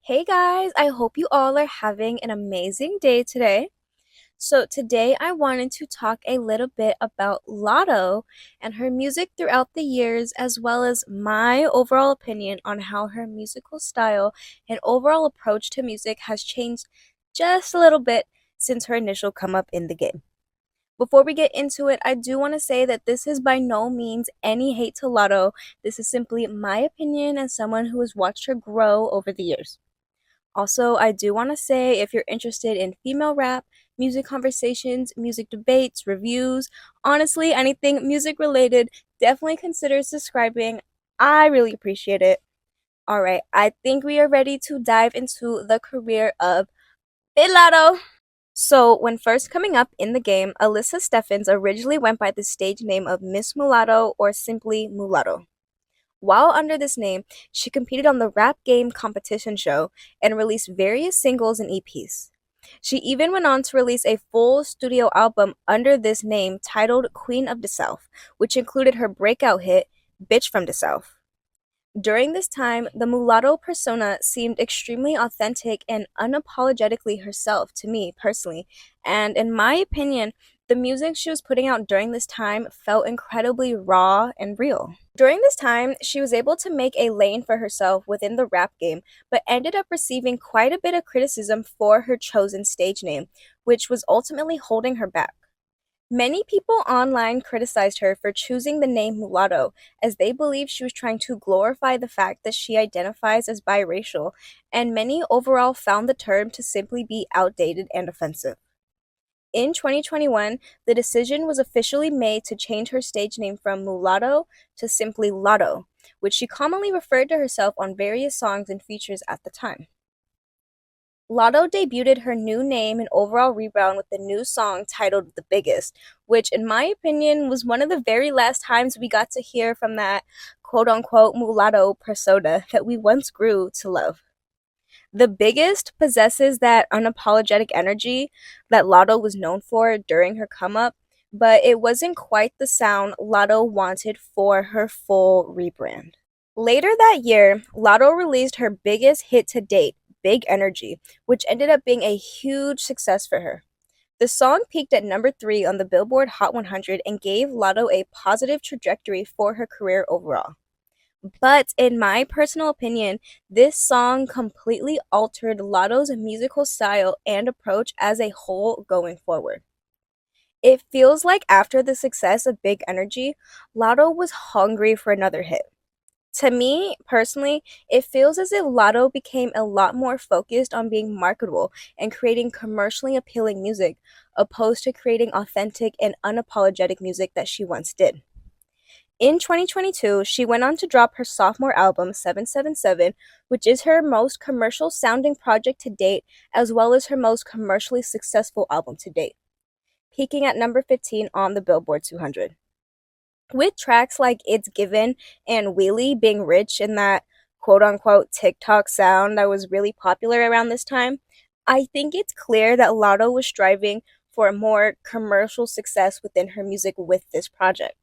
Hey guys, I hope you all are having an amazing day today. So, today I wanted to talk a little bit about Latto and her music throughout the years, as well as my overall opinion on how her musical style and overall approach to music has changed just a little bit since her initial come up in the game. Before we get into it, I do want to say that this is by no means any hate to Latto. This is simply my opinion as someone who has watched her grow over the years. Also, I do want to say if you're interested in female rap, music conversations, music debates, reviews, honestly, anything music related, definitely consider subscribing. I really appreciate it. All right, I think we are ready to dive into the career of Mulatto. So, when first coming up in the game, Alyssa Steffens originally went by the stage name of Miss Mulatto or simply Mulatto. While under this name, she competed on the rap game competition show and released various singles and EPs. She even went on to release a full studio album under this name titled Queen of the South, which included her breakout hit, Bitch from the South. During this time, the mulatto persona seemed extremely authentic and unapologetically herself to me personally, and in my opinion, the music she was putting out during this time felt incredibly raw and real. During this time, she was able to make a lane for herself within the rap game, but ended up receiving quite a bit of criticism for her chosen stage name, which was ultimately holding her back. Many people online criticized her for choosing the name mulatto, as they believe she was trying to glorify the fact that she identifies as biracial, and many overall found the term to simply be outdated and offensive. In 2021, the decision was officially made to change her stage name from Mulatto to simply Latto, which she commonly referred to herself on various songs and features at the time. Latto debuted her new name and overall rebound with the new song titled The Biggest, which, in my opinion, was one of the very last times we got to hear from that quote unquote mulatto persona that we once grew to love. The Biggest possesses that unapologetic energy that Latto was known for during her come up, but it wasn't quite the sound Latto wanted for her full rebrand. Later that year, Latto released her biggest hit to date, Big Energy, which ended up being a huge success for her. The song peaked at number 3 on the Billboard Hot 100 and gave Latto a positive trajectory for her career overall. But in my personal opinion, this song completely altered Latto's musical style and approach as a whole going forward. It feels like after the success of Big Energy, Latto was hungry for another hit. To me, personally, it feels as if Latto became a lot more focused on being marketable and creating commercially appealing music, opposed to creating authentic and unapologetic music that she once did. In 2022, she went on to drop her sophomore album, 777, which is her most commercial sounding project to date, as well as her most commercially successful album to date, peaking at number 15 on the Billboard 200. With tracks like It's Given and Wheelie being rich in that quote unquote TikTok sound that was really popular around this time, I think it's clear that Latto was striving for a more commercial success within her music with this project.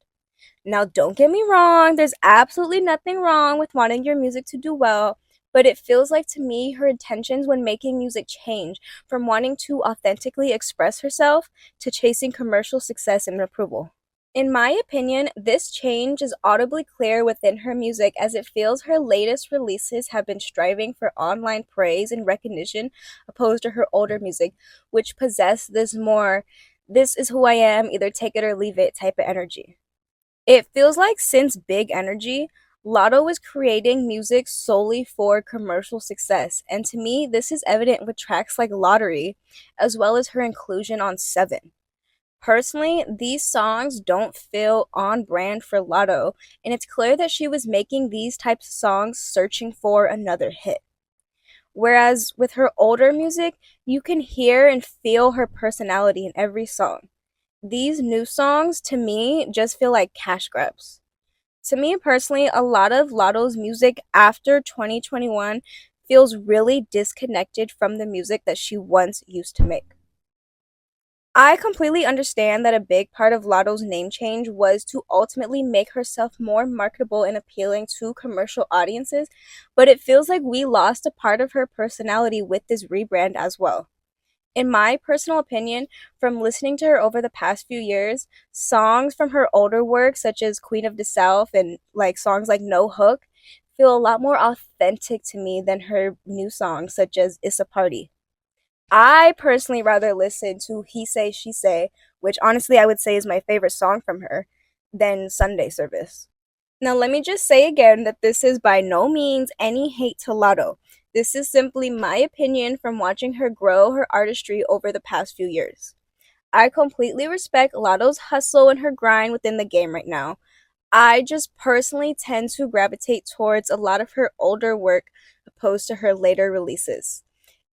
Now, don't get me wrong, there's absolutely nothing wrong with wanting your music to do well, but it feels like to me her intentions when making music change from wanting to authentically express herself to chasing commercial success and approval. In my opinion, this change is audibly clear within her music as it feels her latest releases have been striving for online praise and recognition opposed to her older music, which possess this more, this is who I am, either take it or leave it type of energy. It feels like since Big Energy, Latto is creating music solely for commercial success, and to me, this is evident with tracks like Lottery, as well as her inclusion on Seven. Personally, these songs don't feel on brand for Latto, and it's clear that she was making these types of songs searching for another hit. Whereas with her older music, you can hear and feel her personality in every song. These new songs, to me, just feel like cash grabs. To me personally, a lot of Latto's music after 2021 feels really disconnected from the music that she once used to make. I completely understand that a big part of Latto's name change was to ultimately make herself more marketable and appealing to commercial audiences, but it feels like we lost a part of her personality with this rebrand as well. In my personal opinion, from listening to her over the past few years, songs from her older work, such as Queen of the South and like songs like No Hook, feel a lot more authentic to me than her new songs, such as It's a Party. I personally rather listen to He Say, She Say, which honestly I would say is my favorite song from her, than Sunday Service. Now, let me just say again that this is by no means any hate to Latto. This is simply my opinion from watching her grow her artistry over the past few years. I completely respect Latto's hustle and her grind within the game right now. I just personally tend to gravitate towards a lot of her older work opposed to her later releases.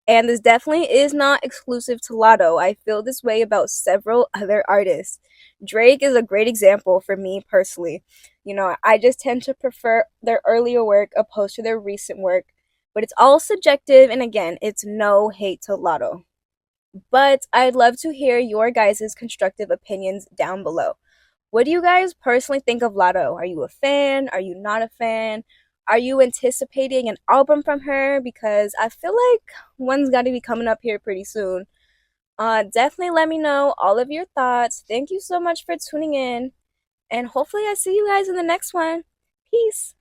And this definitely is not exclusive to Latto. I feel this way about several other artists. Drake is a great example for me personally. I just tend to prefer their earlier work opposed to their recent work. But it's all subjective, and again, it's no hate to Latto. But I'd love to hear your guys' constructive opinions down below. What do you guys personally think of Latto? Are you a fan? Are you not a fan? Are you anticipating an album from her? Because I feel like one's got to be coming up here pretty soon. Definitely let me know all of your thoughts. Thank you so much for tuning in, and hopefully I see you guys in the next one. Peace.